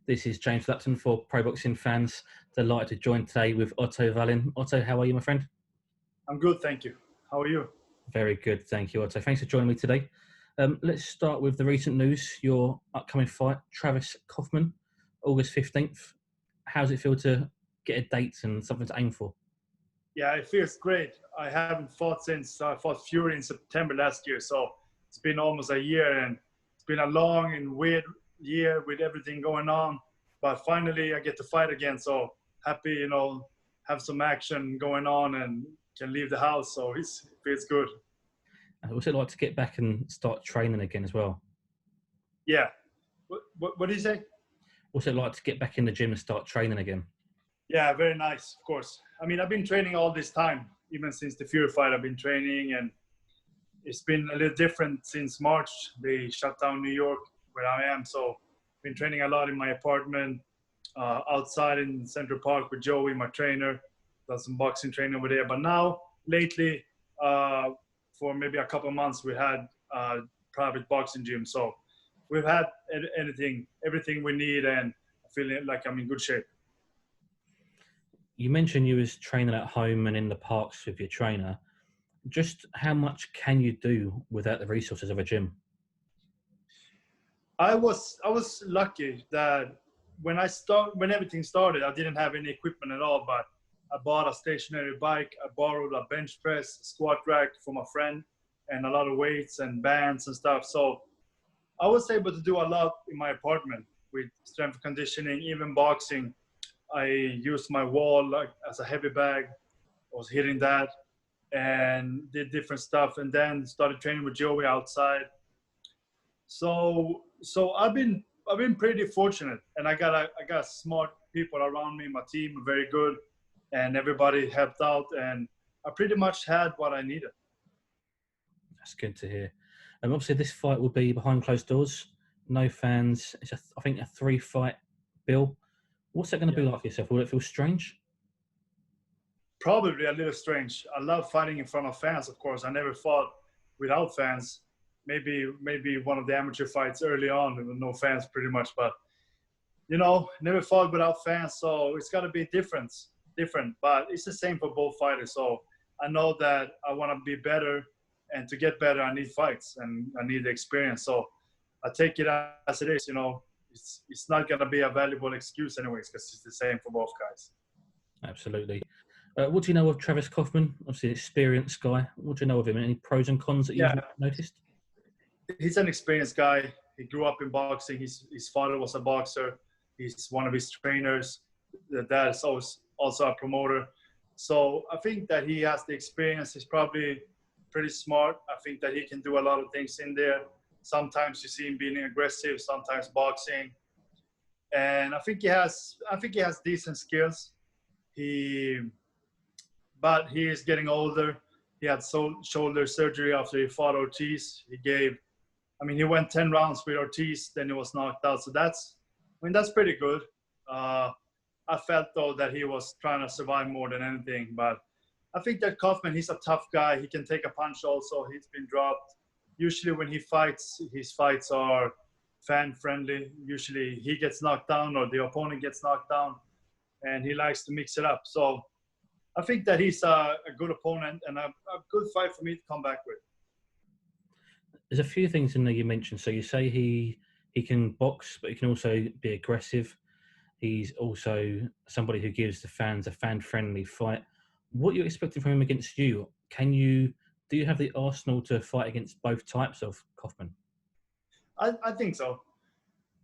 This is James Lupton for Pro Boxing Fans. Delighted to join today with Otto Wallin. Otto, how are you, my friend? I'm good, thank you. How are you? Very good, thank you, Otto. Thanks for joining me today. Let's start with the recent news. Your upcoming fight, Travis Kauffmann, August 15th. How does it feel to get a date and something to aim for? Yeah, it feels great. I haven't fought since I fought Fury in September last year, so it's been almost a year, and it's been a long and weird year with everything going on. But finally, I get to fight again, so happy, have some action going on and can leave the house, so it feels good. What's it like to get back and start training again as well? Yeah. What do you say? What's it like to get back in the gym and start training again? Yeah, very nice, of course. I mean, I've been training all this time, even since the Fury fight. I've been training, and it's been a little different since March. They shut down New York, where I am. So I've been training a lot in my apartment, outside in Central Park with Joey, my trainer. Done some boxing training over there. But now, lately, for maybe a couple of months, we had a private boxing gym. So we've had everything we need, and I feel like I'm in good shape. You mentioned you was training at home and in the parks with your trainer. Just how much can you do without the resources of a gym? I was lucky that when everything started, I didn't have any equipment at all, but I bought a stationary bike. I borrowed a bench press, squat rack from a friend, and a lot of weights and bands and stuff. So I was able to do a lot in my apartment with strength conditioning, even boxing. I used my wall like as a heavy bag. I was hitting that and did different stuff, and then started training with Joey outside. So I've been pretty fortunate, and I got smart people around me. My team are very good, and everybody helped out, and I pretty much had what I needed. That's good to hear. Obviously, this fight will be behind closed doors, no fans. It's I think a 3-fight bill. What's that going to be like for yourself? Will it feel strange? Probably a little strange. I love fighting in front of fans, of course. I never fought without fans. Maybe one of the amateur fights early on with no fans, pretty much. But never fought without fans, so it's got to be different. But it's the same for both fighters. So I know that I want to be better, and to get better, I need fights and I need the experience. So I take it as it is. It's not going to be a valuable excuse anyways, because it's the same for both guys. Absolutely. What do you know of Travis Kauffmann? Obviously, an experienced guy. What do you know of him? Any pros and cons that you've noticed? He's an experienced guy. He grew up in boxing. His father was a boxer. He's one of his trainers. The dad is also a promoter. So I think that he has the experience. He's probably pretty smart. I think that he can do a lot of things in there. Sometimes you see him being aggressive, sometimes boxing. And I think he has decent skills. But he is getting older. He had shoulder surgery after he fought Ortiz. He went 10 rounds with Ortiz, then he was knocked out. So that's pretty good. I felt, though, that he was trying to survive more than anything. But I think that Kauffmann, he's a tough guy. He can take a punch also. He's been dropped. Usually when he fights, his fights are fan-friendly. Usually he gets knocked down or the opponent gets knocked down, and he likes to mix it up. So I think that he's a good opponent and a good fight for me to come back with. There's a few things in there you mentioned. So you say he can box, but he can also be aggressive. He's also somebody who gives the fans a fan-friendly fight. What are you expecting from him against you? Do you have the arsenal to fight against both types of Kauffmann? I think so.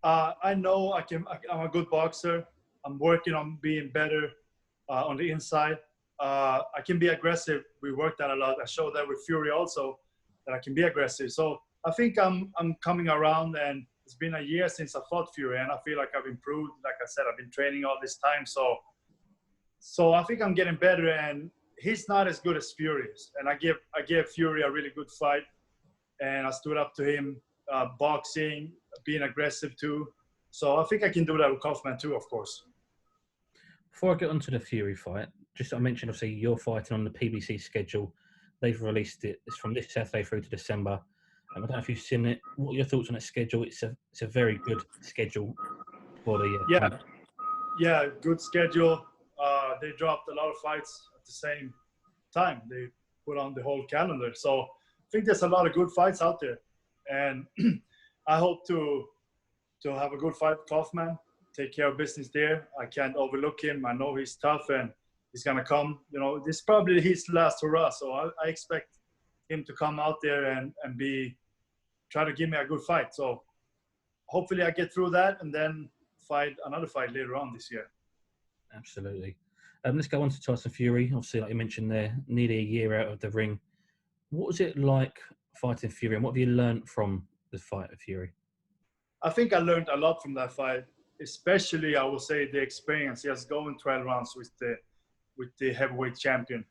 I know I'm a good boxer. I'm working on being better on the inside. I can be aggressive. We worked that a lot. I showed that with Fury also, that I can be aggressive. So I think I'm coming around, and it's been a year since I fought Fury, and I feel like I've improved. Like I said, I've been training all this time. So I think I'm getting better, and he's not as good as Fury is. And I gave Fury a really good fight, and I stood up to him, boxing, being aggressive too. So I think I can do that with Kauffmann too, of course. Before I get onto the Fury fight, just I mentioned, obviously, you're fighting on the PBC schedule. They've released it. It's from this Saturday through to December. I don't know if you've seen it. What are your thoughts on that schedule? It's a very good schedule. for the Yeah, camp. yeah, good schedule. They dropped a lot of fights at the same time. They put on the whole calendar. So I think there's a lot of good fights out there. And I hope to have a good fight with Kauffmann, take care of business there. I can't overlook him. I know he's tough and he's going to come. You know, this is probably his last hurrah. So I expect him to come out there and try to give me a good fight. So hopefully I get through that and then fight another fight later on this year. Absolutely. Let's go on to Tyson Fury. Obviously, like you mentioned there, nearly a year out of the ring. What was it like fighting Fury, and what have you learned from the fight of Fury? I think I learned a lot from that fight, especially I will say the experience. Just going 12 rounds with the heavyweight champion,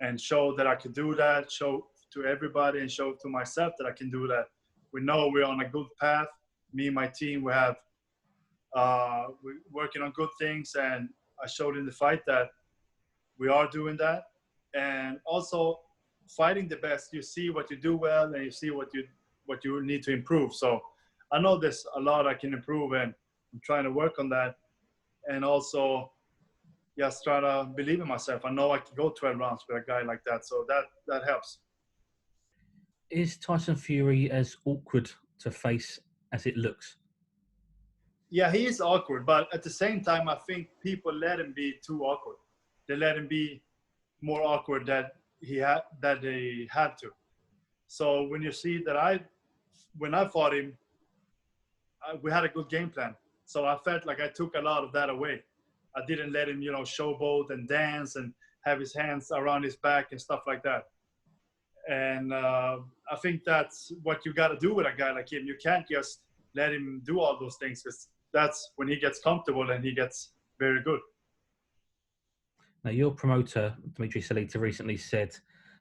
and show that I could do that. Show to everybody and show to myself that I can do that. We know we're on a good path. Me and my team, we're working on good things, and I showed in the fight that we are doing that. And also fighting the best, you see what you do well, and you see what you need to improve. So I know there's a lot I can improve, and I'm trying to work on that. And also just try to believe in myself. I know I can go 12 rounds with a guy like that, so that helps. Is Tyson Fury as awkward to face as it looks? Yeah, he is awkward, but at the same time, I think people let him be too awkward. They let him be more awkward that they had to. So when you see that when I fought him, we had a good game plan. So I felt like I took a lot of that away. I didn't let him, showboat and dance and have his hands around his back and stuff like that. And I think that's what you got to do with a guy like him. You can't just let him do all those things, because that's when he gets comfortable and he gets very good. Now, your promoter, Dimitri Salita, recently said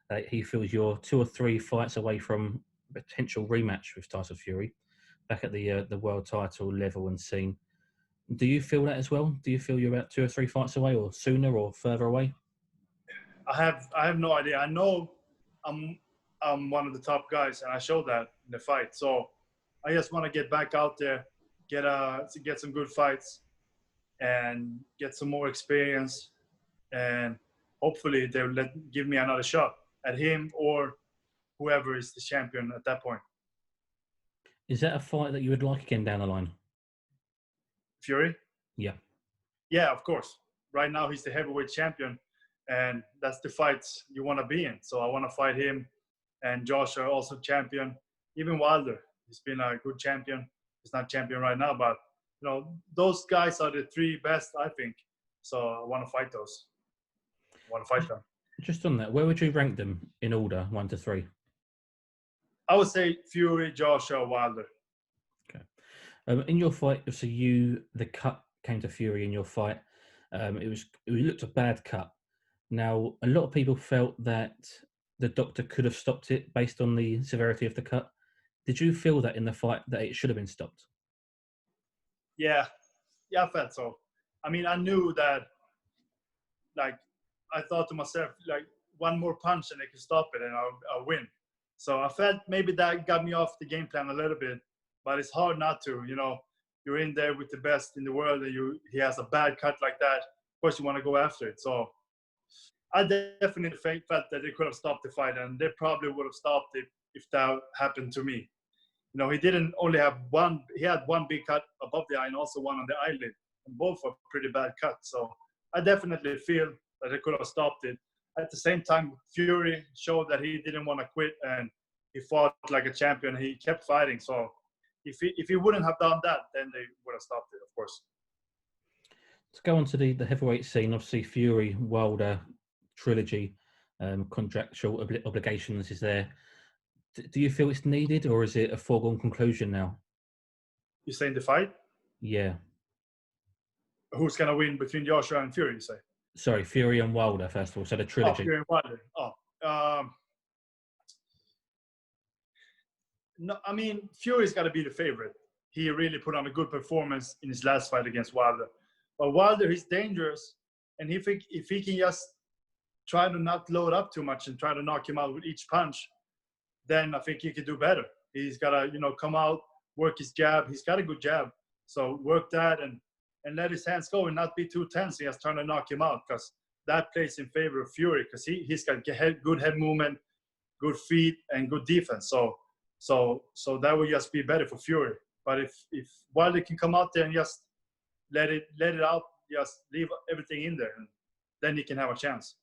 that he feels you're 2 or 3 fights away from a potential rematch with Tyson Fury back at the world title level and scene. Do you feel that as well? Do you feel you're about 2 or 3 fights away, or sooner, or further away? I have no idea. I know I'm one of the top guys, and I showed that in the fight. So I just want to get back out there, get some good fights, and get some more experience, and hopefully they'll give me another shot at him or whoever is the champion at that point. Is that a fight that you would like again down the line? Fury? Yeah. Yeah, of course. Right now he's the heavyweight champion, and that's the fights you want to be in. So I want to fight him, and Joshua also champion. Even Wilder, he's been a good champion. He's not champion right now, but those guys are the 3 best, I think. So I want to fight those. I want to fight them. Just on that, where would you rank them in order, 1 to 3? I would say Fury, Joshua, Wilder. Okay. In your fight, so the cut came to Fury in your fight. It looked a bad cut. Now, a lot of people felt that the doctor could have stopped it based on the severity of the cut. Did you feel that in the fight that it should have been stopped? Yeah, I felt so. I mean, I knew that, I thought to myself, one more punch and they can stop it and I'll win. So I felt maybe that got me off the game plan a little bit, but it's hard not to. You're in there with the best in the world, and he has a bad cut like that. Of course, you want to go after it. So I definitely felt that they could have stopped the fight, and they probably would have stopped it if that happened to me. He didn't only have one; he had one big cut above the eye and also one on the eyelid, and both were pretty bad cuts. So I definitely feel that they could have stopped it. At the same time, Fury showed that he didn't want to quit, and he fought like a champion. He kept fighting. So if he wouldn't have done that, then they would have stopped it, of course. Let's go on to the heavyweight scene. Obviously, Fury, Wilder, trilogy, contractual obligations is there. Do you feel it's needed, or is it a foregone conclusion now? You saying the fight? Yeah. Who's going to win between Joshua and Fury, you say? Sorry, Fury and Wilder, first of all. So the trilogy. Oh, Fury and Wilder. No, I mean, Fury's got to be the favorite. He really put on a good performance in his last fight against Wilder. But Wilder, he's dangerous. And if he can just try to not load up too much and try to knock him out with each punch, then I think he could do better. He's got to, come out, work his jab. He's got a good jab. So work that and and let his hands go and not be too tense. He has trying to knock him out, because that plays in favor of Fury, because he's got good head movement, good feet, and good defense. So that would just be better for Fury. But if Wilder can come out there and just let it out, just leave everything in there, and then he can have a chance.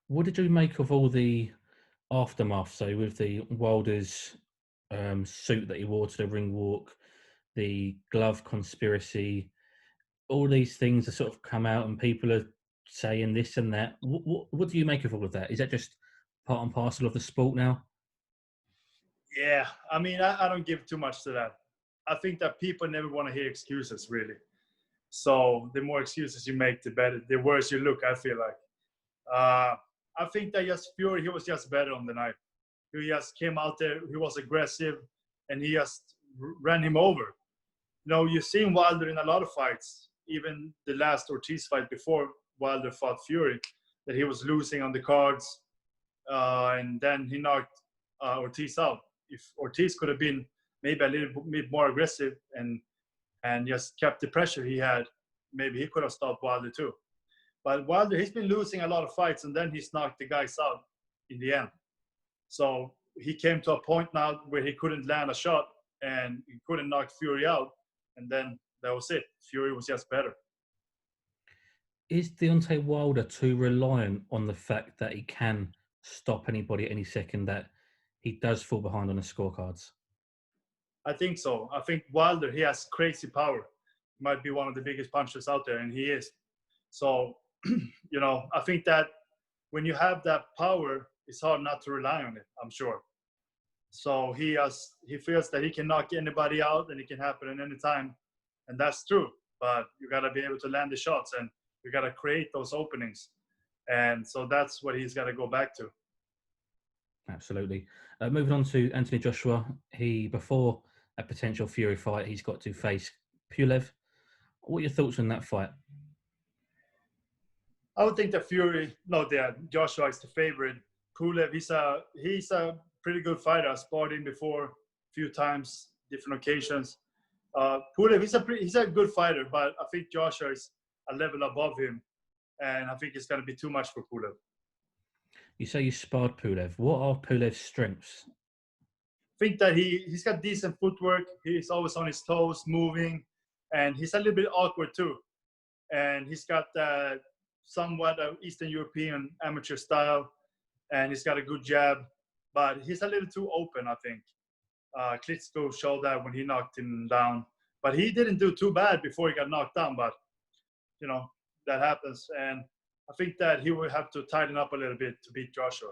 What did you make of all the aftermath? So with the Wilder's suit that he wore to the ring walk, the glove conspiracy, all these things have sort of come out, and people are saying this and that. What do you make of all of that? Is that just part and parcel of the sport now? Yeah, I mean, I don't give too much to that. I think that people never want to hear excuses, really. So the more excuses you make, the better, the worse you look, I feel like. I think that just Fury, he was just better on the night. He just came out there, he was aggressive, and he just ran him over. You know, you've seen Wilder in a lot of fights, even the last Ortiz fight before Wilder fought Fury, that he was losing on the cards, and then he knocked Ortiz out. If Ortiz could have been maybe a little bit more aggressive and just kept the pressure he had, maybe he could have stopped Wilder too. But Wilder, he's been losing a lot of fights, and then he's knocked the guys out in the end. So he came to a point now where he couldn't land a shot, and he couldn't knock Fury out, and then that was it. Fury was just better. Is Deontay Wilder too reliant on the fact that he can stop anybody at any second, that he does fall behind on the scorecards? I think so. I think Wilder, he has crazy power. He might be one of the biggest punchers out there, and he is. So, you know, I think that when you have that power, it's hard not to rely on it, I'm sure. So he feels that he can knock anybody out, and it can happen at any time. And that's true. But you got to be able to land the shots, and you got to create those openings. And so that's what he's got to go back to. Absolutely. Moving on to Anthony Joshua. Before a potential Fury fight, he's got to face Pulev. What are your thoughts on that fight? I would think that Joshua is the favorite. Pulev, he's a pretty good fighter. I sparred him before a few times, different occasions. Pulev, he's a good fighter, but I think Joshua is a level above him, and I think it's going to be too much for Pulev. You say you sparred Pulev. What are Pulev's strengths? I think that he's got decent footwork. He's always on his toes, moving, and he's a little bit awkward too. And he's got that somewhat of Eastern European amateur style, and he's got a good jab, but he's a little too open, I think. Klitschko showed that when he knocked him down, but he didn't do too bad before he got knocked down, but, you know, that happens. And I think that he will have to tighten up a little bit to beat Joshua.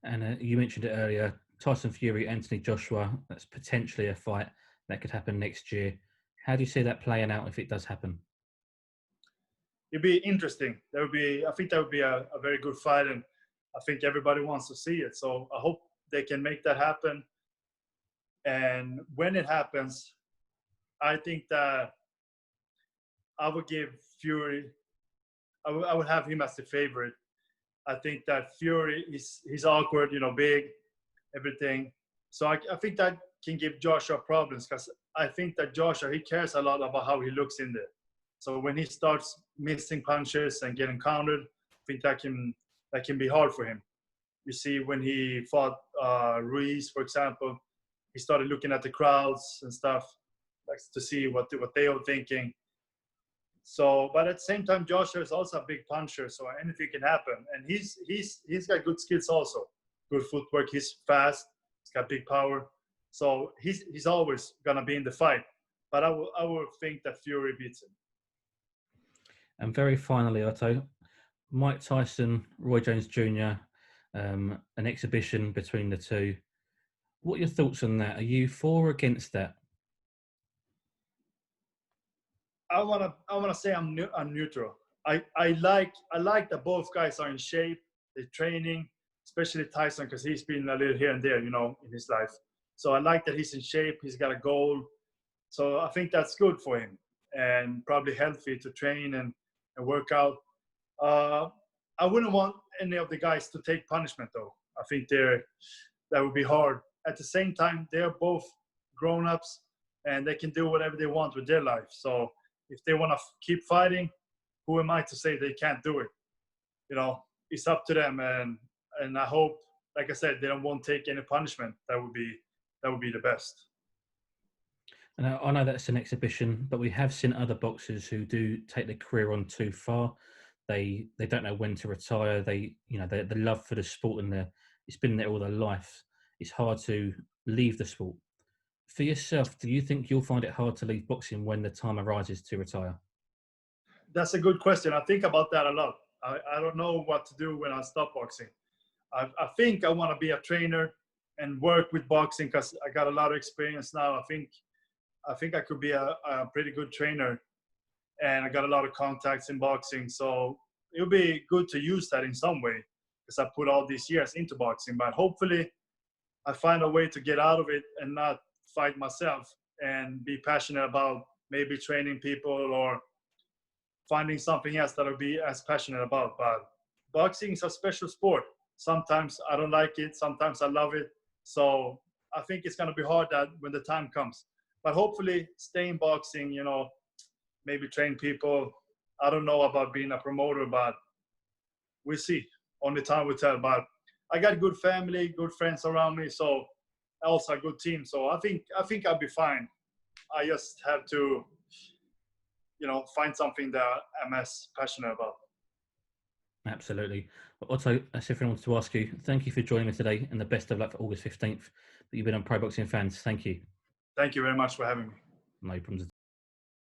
And you mentioned it earlier, Tyson Fury, Anthony Joshua, that's potentially a fight that could happen next year. How do you see that playing out if it does happen? It'd be interesting. I think that would be a very good fight, and I think everybody wants to see it. So I hope they can make that happen. And when it happens, I think that I would give Fury, I would have him as the favorite. I think that Fury, he's awkward, you know, big, everything. So I think that can give Joshua problems, because I think that Joshua, he cares a lot about how he looks in there. So when he starts missing punches and getting countered, I think that can be hard for him. You see, when he fought Ruiz, for example, he started looking at the crowds and stuff, like to see what they were thinking. So, but at the same time, Joshua is also a big puncher, so anything can happen. And he's got good skills also, good footwork. He's fast. He's got big power. So he's always gonna be in the fight. But I would think that Fury beats him. And very finally, Otto, Mike Tyson, Roy Jones Jr., an exhibition between the two. What are your thoughts on that? Are you for or against that? I wanna say I'm neutral. I like that both guys are in shape. They're training, especially Tyson, because he's been a little here and there, you know, in his life. So I like that he's in shape. He's got a goal. So I think that's good for him, and probably healthy to train and work out. I wouldn't want any of the guys to take punishment, though. I think that would be hard. At the same time, they're both grown-ups, and they can do whatever they want with their life. So if they want to keep fighting, who am I to say they can't do it? You know, it's up to them, and I hope, like I said, they won't take any punishment. That would be the best. And I know that's an exhibition, but we have seen other boxers who do take their career on too far. They don't know when to retire. They, you know, the love for the sport and it's been there all their life. It's hard to leave the sport. For yourself, do you think you'll find it hard to leave boxing when the time arises to retire? That's a good question. I think about that a lot. I don't know what to do when I stop boxing. I think I want to be a trainer and work with boxing because I got a lot of experience now. I think I could be a pretty good trainer, and I got a lot of contacts in boxing. So it would be good to use that in some way because I put all these years into boxing. But hopefully I find a way to get out of it and not fight myself and be passionate about maybe training people or finding something else that I'll be as passionate about. But boxing is a special sport. Sometimes I don't like it. Sometimes I love it. So I think it's going to be hard that when the time comes. But hopefully stay in boxing, you know, maybe train people. I don't know about being a promoter, but we'll see. Only time will tell. But I got good family, good friends around me. So also a good team. So I think I'll be fine. I just have to, you know, find something that I'm as passionate about. Absolutely. Well, Otto, that's everything I wanted to ask you. Thank you for joining me today, and the best of luck for August 15th. But you've been on Pro Boxing Fans. Thank you. Thank you very much for having me. No problems.